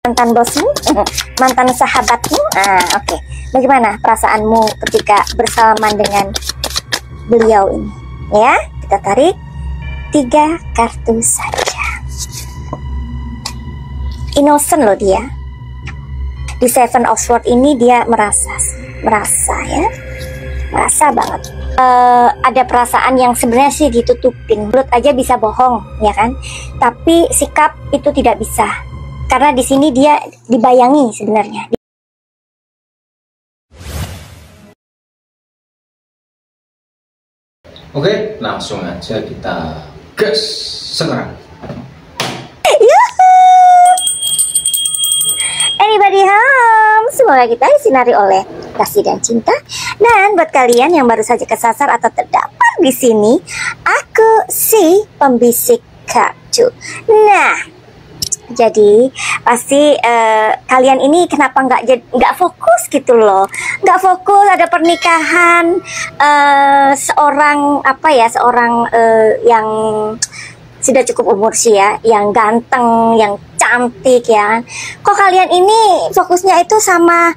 mantan bosmu, mantan sahabatmu. Oke. Bagaimana perasaanmu ketika bersalaman dengan beliau ini? Ya, kita tarik 3 kartu saja. Innocent loh dia. Di Seven of Swords ini dia merasa ya, merasa banget. Ada perasaan yang sebenarnya sih ditutupin. Mulut aja bisa bohong, ya kan? Tapi sikap itu tidak bisa. Karena di sini dia dibayangi sebenarnya. Oke, langsung aja kita gas sekarang. Anybody home? Semoga kita disinari oleh kasih dan cinta. Dan buat kalian yang baru saja kesasar atau terdampar di sini, aku si pembisik kartu. Nah, jadi pasti kalian ini kenapa nggak fokus gitu loh, nggak fokus ada pernikahan seorang yang sudah cukup umur sih ya, yang ganteng, yang cantik ya. Kok kalian ini fokusnya itu sama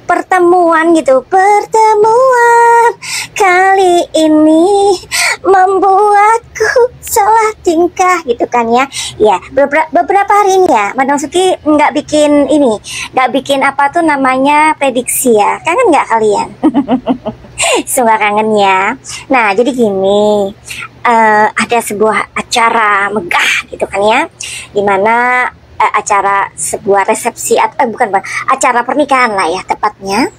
pertemuan gitu, pertemuan kali ini membuatku salah tingkah gitu kan ya. Ya, beberapa hari ini ya, Madam Suki nggak bikin apa tuh namanya prediksi ya. Kangen nggak kalian? Sungguh kangen ya. Nah, jadi gini, ada sebuah acara megah gitu kan ya, dimana acara sebuah resepsi atau acara pernikahan lah ya tepatnya,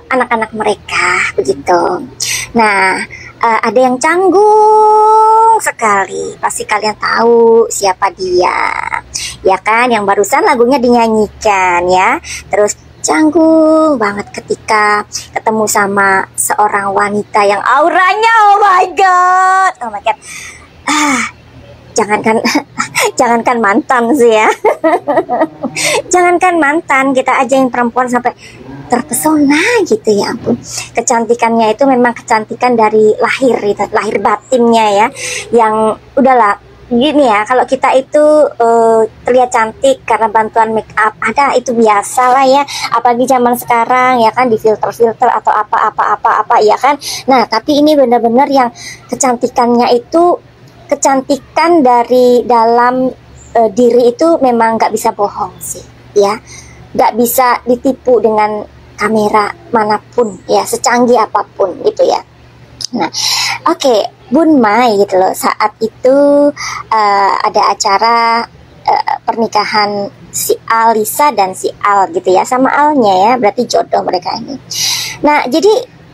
anak-anak mereka begitu. Nah, ada yang canggung sekali, pasti kalian tahu siapa dia ya kan, yang barusan lagunya dinyanyikan ya. Terus canggung banget ketika ketemu sama seorang wanita yang auranya oh my god, jangankan mantan sih ya. Jangankan mantan, kita aja yang perempuan sampai terpesona gitu ya ampun. Kecantikannya itu memang kecantikan dari lahir gitu, lahir batinnya ya. Yang udahlah gini ya, kalau kita itu terlihat cantik karena bantuan make up ada, itu biasa lah ya, apalagi zaman sekarang ya kan, di filter atau apa ya kan. Nah, tapi ini benar-benar yang kecantikannya itu kecantikan dari dalam diri itu memang nggak bisa bohong sih ya, nggak bisa ditipu dengan kamera manapun ya, secanggih apapun gitu ya. Nah, oke, Bun Mai gitu loh, saat itu ada acara pernikahan si Alisa dan si Al gitu ya, sama Alnya ya, berarti jodoh mereka ini. Nah, jadi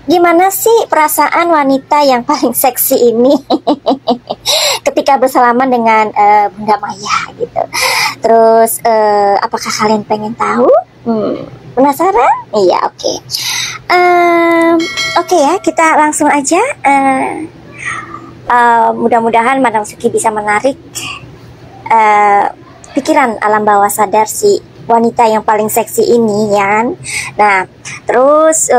gimana sih perasaan wanita yang paling seksi ini ketika bersalaman dengan Bunda Maya gitu? Terus apakah kalian pengen tahu? Penasaran? Iya, oke. Oke ya, kita langsung aja. Mudah-mudahan Madam Suki bisa menarik pikiran alam bawah sadar si wanita yang paling seksi ini ya. Nah, terus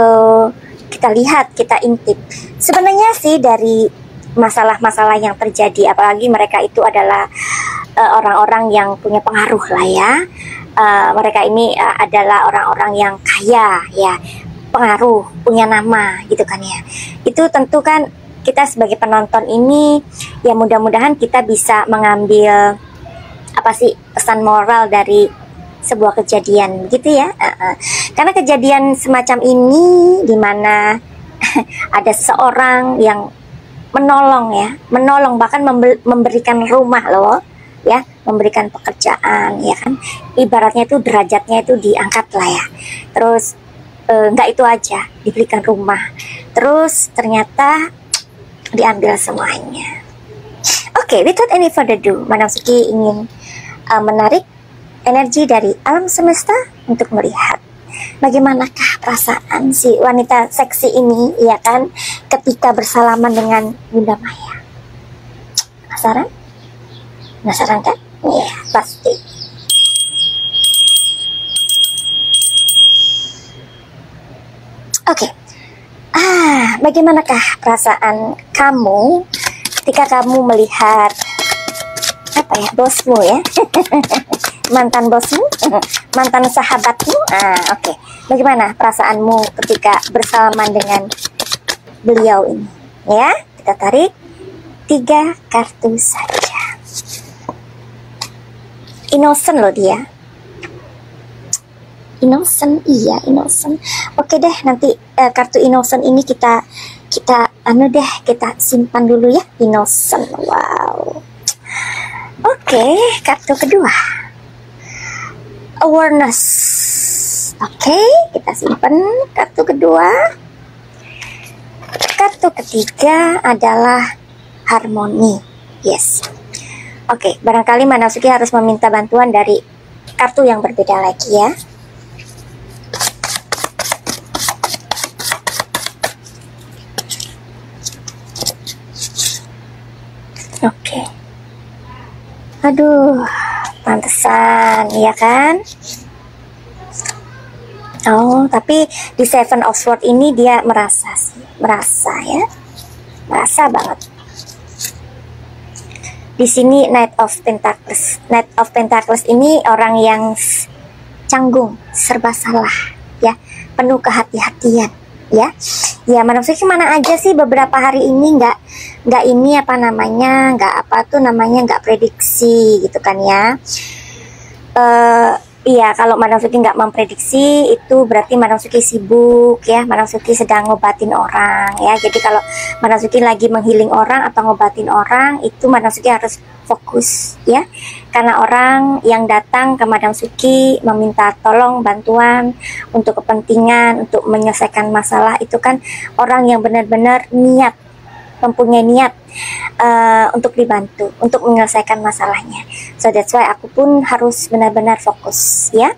kita lihat, kita intip. Sebenarnya sih dari masalah-masalah yang terjadi, apalagi mereka itu adalah orang-orang yang punya pengaruh lah ya. Mereka ini adalah orang-orang yang kaya ya, pengaruh, punya nama gitu kan ya. Itu tentu kan kita sebagai penonton ini ya, mudah-mudahan kita bisa mengambil apa sih pesan moral dari sebuah kejadian gitu ya. Karena kejadian semacam ini dimana ada seseorang yang menolong bahkan memberikan rumah loh ya, memberikan pekerjaan ya kan, ibaratnya itu derajatnya itu diangkat lah ya. Terus nggak itu aja, diberikan rumah, terus ternyata diambil semuanya. Oke, without any further ado, Madam Suki ingin menarik energi dari alam semesta untuk melihat bagaimanakah perasaan si wanita seksi ini ya kan ketika bersalaman dengan Bunda Maya. Penasaran? Penasaran kan? Iya, pasti. Oke. Bagaimanakah perasaan kamu ketika kamu melihat apa ya, bosmu ya mantan bosmu, mantan sahabatmu. Oke. Bagaimana perasaanmu ketika bersalaman dengan beliau ini? Ya, kita tarik 3 kartu saja. Innocent loh dia. Innocent, iya innocent. Oke deh, nanti kartu innocent ini kita simpan dulu ya, innocent. Wow. Oke, kartu kedua, awareness. Oke, kita simpan kartu kedua. Kartu ketiga adalah harmoni. Yes. Oke, barangkali Manasuki harus meminta bantuan dari kartu yang berbeda lagi ya. Oke. Aduh, pantesan, ya kan? Oh, tapi di Seven of Swords ini dia merasa ya, merasa banget. Di sini Knight of Pentacles. Knight of Pentacles ini orang yang canggung, serba salah, ya, penuh kehati-hatian, ya. Ya, maksudnya mana aja sih beberapa hari ini nggak ini apa namanya, nggak prediksi gitu kan ya. Iya, kalau Manasuki nggak memprediksi itu berarti Manasuki sibuk ya, Manasuki sedang ngobatin orang ya. Jadi kalau Manasuki lagi menghealing orang atau ngobatin orang, itu Manasuki harus fokus ya. Karena orang yang datang ke Manasuki meminta tolong bantuan untuk kepentingan, untuk menyelesaikan masalah, itu kan orang yang benar-benar mempunyai niat untuk dibantu, untuk menyelesaikan masalahnya. So that's why aku pun harus benar-benar fokus ya.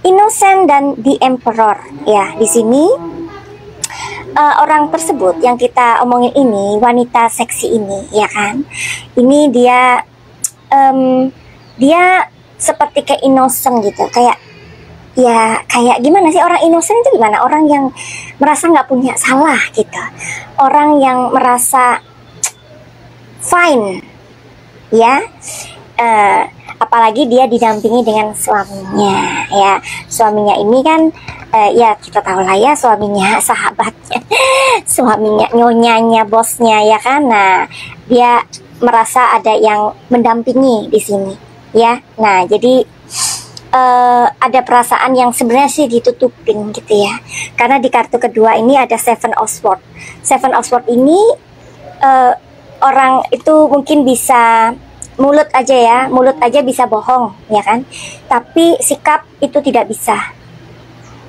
Innocent dan the Emperor ya. Di sini orang tersebut yang kita omongin ini, wanita seksi ini ya kan. Ini dia seperti kayak innocent gitu, kayak gimana sih orang innocent itu gimana? Orang yang merasa nggak punya salah gitu, orang yang merasa fine ya. Apalagi dia didampingi dengan suaminya ya. Suaminya ini kan ya kita tahu lah ya, suaminya sahabatnya, suaminya, nyonyanya, bosnya ya kan. Nah, dia merasa ada yang mendampingi di sini ya. Nah, jadi ada perasaan yang sebenarnya sih ditutupin gitu ya. Karena di kartu kedua ini ada Seven of Swords. Seven of Swords ini orang itu mungkin bisa mulut aja bisa bohong ya kan. Tapi sikap itu tidak bisa.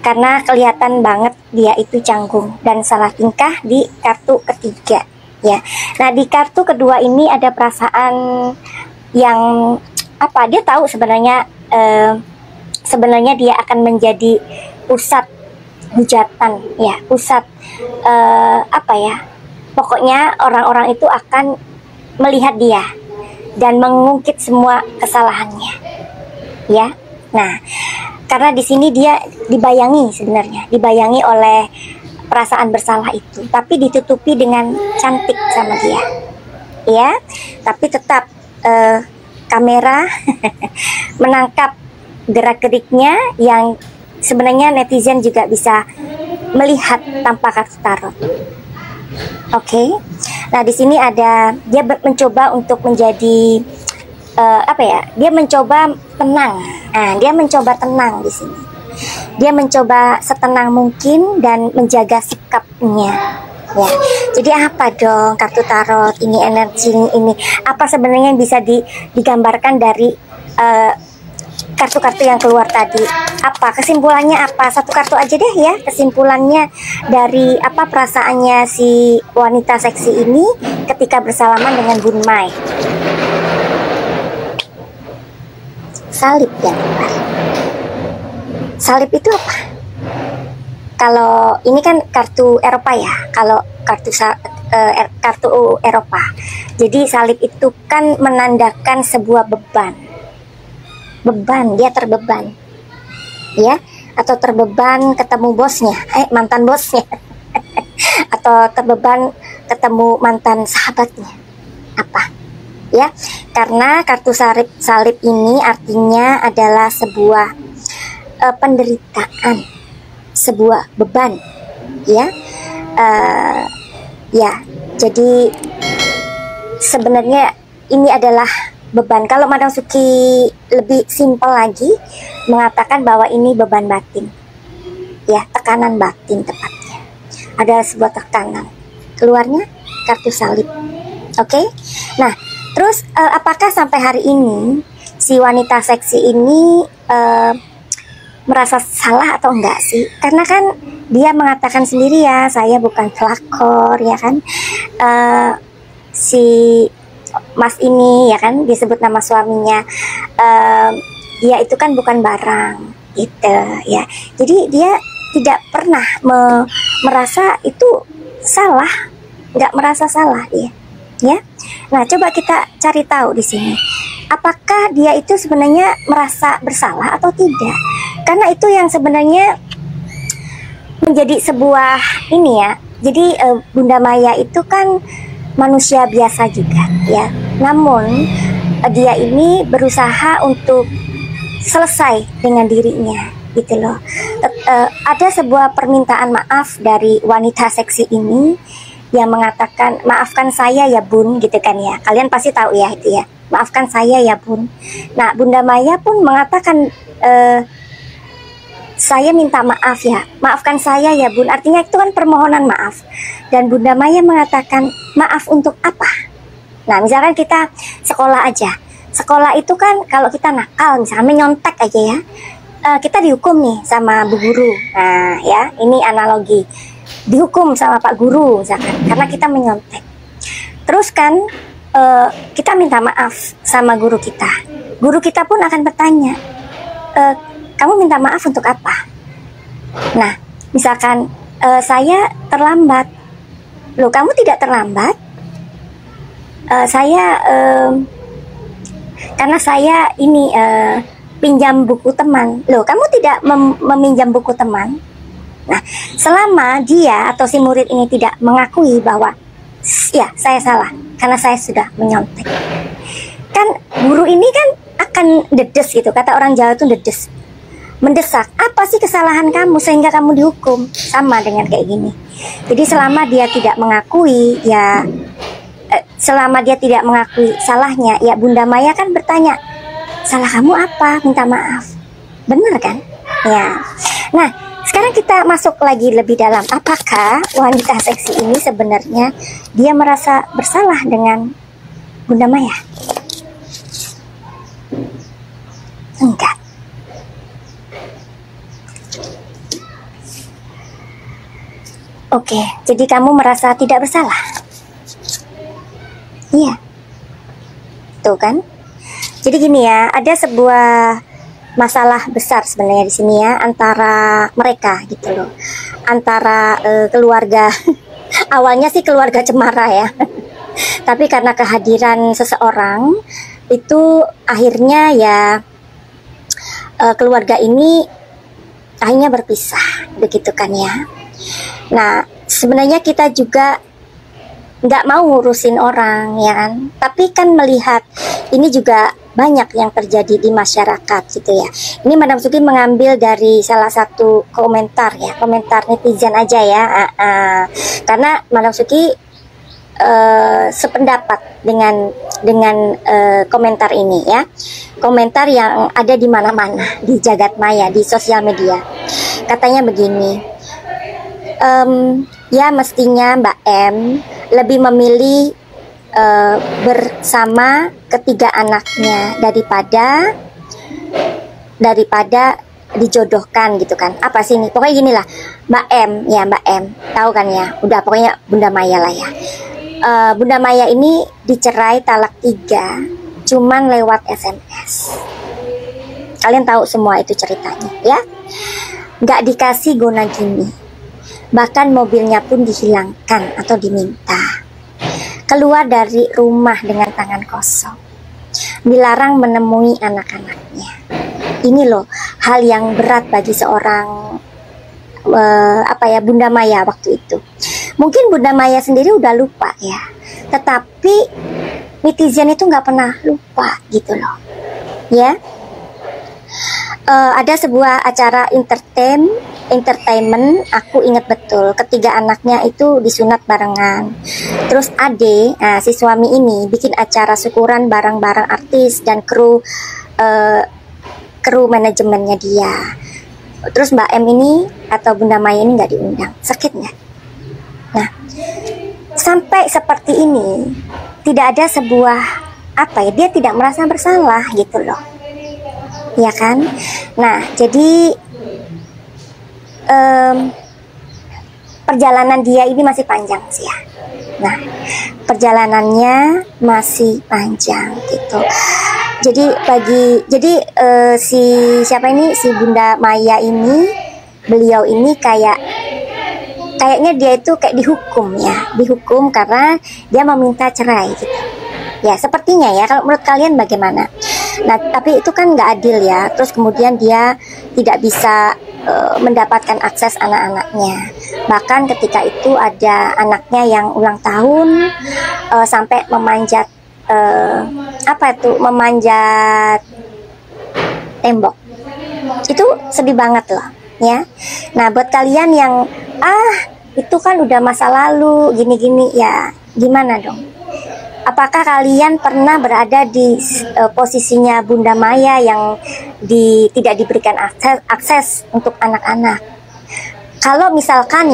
Karena kelihatan banget dia itu canggung dan salah tingkah di kartu ketiga ya. Nah, di kartu kedua ini ada perasaan yang apa? Dia tahu sebenarnya dia akan menjadi pusat hujatan ya, pusat pokoknya orang-orang itu akan melihat dia dan mengungkit semua kesalahannya ya. Nah, karena di sini dia dibayangi oleh perasaan bersalah itu, tapi ditutupi dengan cantik sama dia ya. Tapi tetap kamera menangkap gerak-geriknya yang sebenarnya netizen juga bisa melihat tanpa kartu tarot. Oke. Nah, di sini ada dia mencoba untuk menjadi dia mencoba tenang. Nah, dia mencoba tenang di sini. Dia mencoba setenang mungkin dan menjaga sikapnya. Ya. Jadi apa dong kartu tarot ini, energi ini? Apa sebenarnya yang bisa digambarkan dari kartu-kartu yang keluar tadi? Apa kesimpulannya? Apa satu kartu aja deh ya, kesimpulannya dari apa perasaannya si wanita seksi ini ketika bersalaman dengan Bunmai. Salib ya. Salib itu apa? Kalau ini kan kartu Eropa ya, kalau kartu Eropa. Jadi salib itu kan menandakan sebuah beban, dia terbeban ya, atau terbeban ketemu bosnya, mantan bosnya atau terbeban ketemu mantan sahabatnya. Apa ya, karena kartu salib ini artinya adalah sebuah penderitaan, sebuah beban, ya. Ya, jadi sebenarnya ini adalah beban. Kalau Madam Suki lebih simpel lagi mengatakan bahwa ini beban batin, ya, tekanan batin tepatnya. Ada sebuah tekanan. Keluarnya kartu salib. Oke? Nah, terus apakah sampai hari ini si wanita seksi ini merasa salah atau enggak sih? Karena kan dia mengatakan sendiri, ya, saya bukan pelakor, ya kan. Si Mas ini, ya kan, disebut nama suaminya, dia itu kan bukan barang, gitu, ya. Jadi dia tidak pernah merasa itu salah, nggak merasa salah dia, ya. Nah, coba kita cari tahu di sini, apakah dia itu sebenarnya merasa bersalah atau tidak? Karena itu yang sebenarnya menjadi sebuah ini, ya. Jadi Bunda Maya itu kan manusia biasa juga, ya. Namun dia ini berusaha untuk selesai dengan dirinya, gitu loh. Ada sebuah permintaan maaf dari wanita seksi ini yang mengatakan, maafkan saya ya Bun, gitu kan, ya. Kalian pasti tahu ya itu, ya. Maafkan saya ya Bun. Nah, Bunda Maya pun mengatakan, saya minta maaf ya, maafkan saya ya Bun. Artinya itu kan permohonan maaf. Dan Bunda Maya mengatakan, maaf untuk apa? Nah, misalkan kita sekolah aja. Sekolah itu kan kalau kita nakal, misalnya menyontek aja, ya, kita dihukum nih sama bu guru. Nah, ya, ini analogi. Dihukum sama Pak Guru misalkan, karena kita menyontek. Terus kan kita minta maaf sama guru kita. Guru kita pun akan bertanya, kamu minta maaf untuk apa? Nah, misalkan saya terlambat. Loh, kamu tidak terlambat? Karena saya ini pinjam buku teman. Loh, kamu tidak meminjam buku teman? Nah, selama dia atau si murid ini tidak mengakui bahwa ya, saya salah karena saya sudah menyontek, kan guru ini kan akan dedes gitu, kata orang Jawa itu dedes, mendesak, apa sih kesalahan kamu sehingga kamu dihukum? Sama dengan kayak gini. Jadi selama dia tidak mengakui, ya selama dia tidak mengakui salahnya, ya Bunda Maya kan bertanya, salah kamu apa? Minta maaf. Bener kan? Ya. Nah, sekarang kita masuk lagi lebih dalam. Apakah wanita seksi ini sebenarnya dia merasa bersalah dengan Bunda Maya? Enggak. Oke, jadi kamu merasa tidak bersalah? Iya. Tuh kan? Jadi gini ya, ada sebuah masalah besar sebenarnya di sini ya, antara mereka gitu loh, antara keluarga. Awalnya sih keluarga cemara ya, tapi karena kehadiran seseorang itu akhirnya ya keluarga ini akhirnya berpisah, begitu kan ya. Nah, sebenarnya kita juga nggak mau ngurusin orang ya kan, tapi kan melihat ini juga banyak yang terjadi di masyarakat gitu ya. Ini Madam Suki mengambil dari salah satu komentar ya, komentar netizen aja ya, karena Madam Suki sependapat dengan komentar ini ya, komentar yang ada di mana-mana di jagat maya, di sosial media. Katanya begini, ya mestinya Mbak M lebih memilih bersama ketiga anaknya daripada dijodohkan gitu kan. Apa sih ini? Pokoknya gini lah, Mbak M ya, Mbak M tahu kan ya, udah pokoknya Bunda Maya lah ya. Bunda Maya ini dicerai talak 3 cuman lewat SMS. Kalian tahu semua itu ceritanya ya. Nggak dikasih gona gini, bahkan mobilnya pun dihilangkan atau diminta. Keluar dari rumah dengan tangan kosong, dilarang menemui anak-anaknya. Ini loh hal yang berat bagi seorang Bunda Maya waktu itu. Mungkin Bunda Maya sendiri udah lupa ya, tetapi netizen itu nggak pernah lupa gitu loh, ya. Ada sebuah acara entertainment, aku ingat betul, ketiga anaknya itu disunat barengan. Terus Ade, si suami ini bikin acara syukuran bareng-bareng artis dan kru manajemennya dia. Terus Mbak M ini atau Bunda Maya ini nggak diundang, sakit nggak? Nah, sampai seperti ini tidak ada sebuah dia tidak merasa bersalah gitu loh, ya kan? Nah, jadi perjalanan dia ini masih panjang sih ya. Nah, perjalanannya masih panjang gitu. Jadi si Bunda Maya ini, beliau ini kayaknya dia itu kayak dihukum karena dia meminta cerai gitu. Ya, sepertinya ya. Kalau menurut kalian bagaimana? Nah, tapi itu kan nggak adil ya. Terus kemudian dia tidak bisa mendapatkan akses anak-anaknya. Bahkan ketika itu ada anaknya yang ulang tahun sampai memanjat memanjat tembok. Itu sedih banget loh, ya. Nah, buat kalian yang itu kan udah masa lalu gini-gini, ya gimana dong? Apakah kalian pernah berada di posisinya Bunda Maya yang tidak diberikan akses untuk anak-anak? Kalau misalkan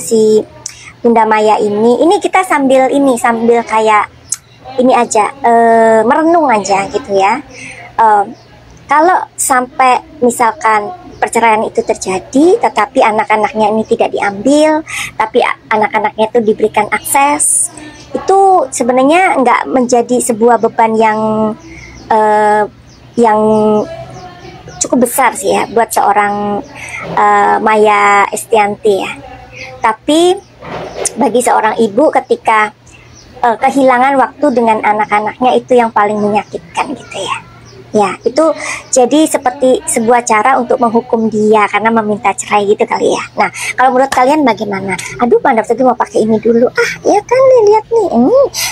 si Bunda Maya ini kita sambil kayak ini aja, merenung aja gitu ya. Kalau sampai misalkan perceraian itu terjadi, tetapi anak-anaknya ini tidak diambil, tapi anak-anaknya itu diberikan akses, itu sebenarnya nggak menjadi sebuah beban yang cukup besar sih ya buat seorang Maya Estianty ya. Tapi bagi seorang ibu ketika kehilangan waktu dengan anak-anaknya, itu yang paling menyakitkan gitu ya. Ya, itu jadi seperti sebuah cara untuk menghukum dia karena meminta cerai gitu kali ya. Nah, kalau menurut kalian bagaimana? Aduh, Madam Sugi mau pakai ini dulu. Ya kan, lihat nih,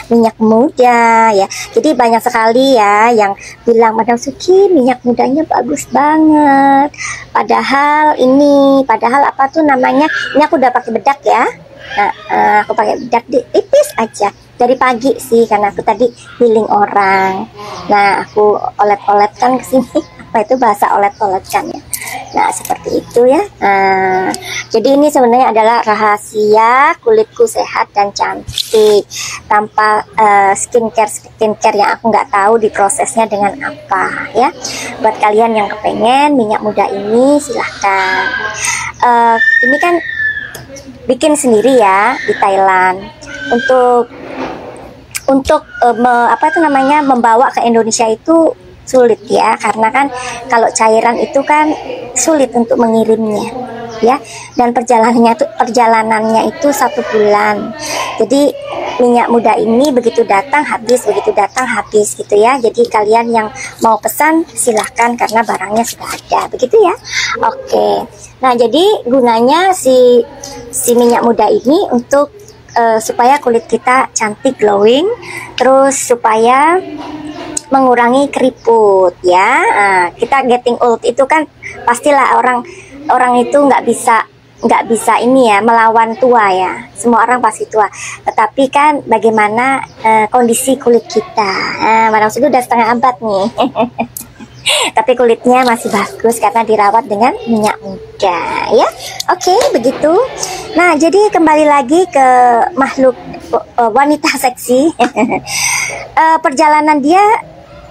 minyak muda ya. Jadi banyak sekali ya yang bilang, Madam Sugi minyak mudanya bagus banget. Padahal apa tuh namanya? Ini aku udah pakai bedak ya. Nah, aku pakai bedak tipis aja dari pagi sih, karena aku tadi healing orang. Nah, aku olet-oletkan ke sini. Apa itu bahasa olet-oletkan ya? Nah, seperti itu ya. Jadi ini sebenarnya adalah rahasia kulitku sehat dan cantik tanpa skincare yang aku nggak tahu diprosesnya dengan apa ya. Buat kalian yang kepengen minyak muda ini, silahkan. Ini kan bikin sendiri ya di Thailand. Untuk membawa ke Indonesia itu sulit ya, karena kan kalau cairan itu kan sulit untuk mengirimnya ya, dan perjalanannya itu 1 bulan. Jadi minyak muda ini begitu datang habis gitu ya. Jadi kalian yang mau pesan silahkan karena barangnya sudah ada, begitu ya. Oke. Nah, jadi gunanya si minyak muda ini untuk supaya kulit kita cantik, glowing, terus supaya mengurangi keriput ya. Kita getting old itu kan pastilah orang itu nggak bisa ini ya, melawan tua ya. Semua orang pasti tua, tetapi kan bagaimana kondisi kulit kita. Madam Sugi udah setengah abad nih. Tapi kulitnya masih bagus karena dirawat dengan minyak muda ya. Oke, begitu. Nah, jadi kembali lagi ke makhluk wanita seksi. Perjalanan dia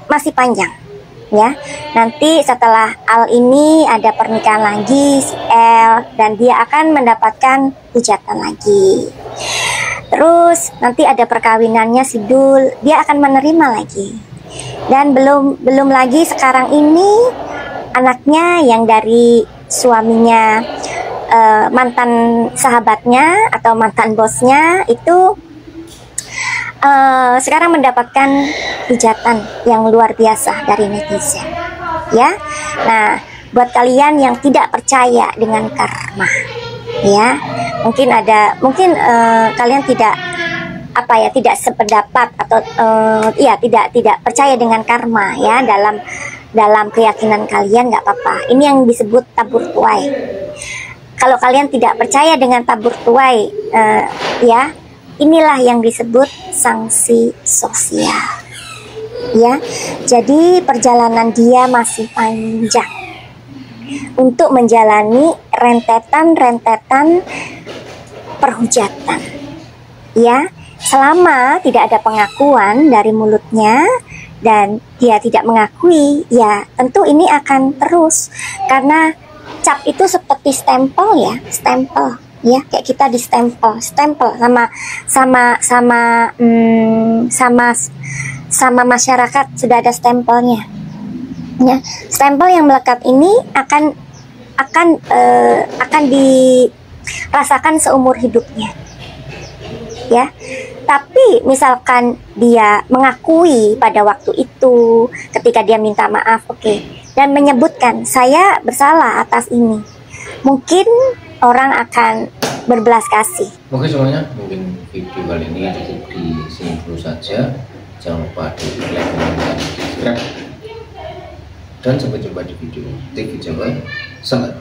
masih panjang ya. Nanti setelah Al ini ada pernikahan lagi si L, dan dia akan mendapatkan hujatan lagi. Terus nanti ada perkawinannya si Dul, dia akan menerima lagi. Dan belum lagi sekarang ini anaknya yang dari suaminya, mantan sahabatnya atau mantan bosnya itu sekarang mendapatkan hujatan yang luar biasa dari netizen ya. Nah, buat kalian yang tidak percaya dengan karma ya, mungkin kalian tidak apa ya, tidak sependapat atau ya tidak percaya dengan karma ya, dalam keyakinan kalian nggak apa-apa. Ini yang disebut tabur tuai. Kalau kalian tidak percaya dengan tabur tuai, ya inilah yang disebut sanksi sosial. Ya, jadi perjalanan dia masih panjang untuk menjalani rentetan perhujatan. Ya, selama tidak ada pengakuan dari mulutnya dan dia tidak mengakui, ya tentu ini akan terus, karena cap itu seperti stempel ya, stempel ya, kayak kita di stempel sama masyarakat sudah ada stempelnya ya. Stempel yang melekat ini akan dirasakan seumur hidupnya ya. Tapi misalkan dia mengakui pada waktu itu ketika dia minta maaf, oke, dan menyebutkan saya bersalah atas ini, mungkin orang akan berbelas kasih. Oke semuanya, mungkin video kali ini cukup di sini dulu saja. Jangan lupa di like, comment, dan subscribe. Dan sampai jumpa di video TV Jawa. Selamat.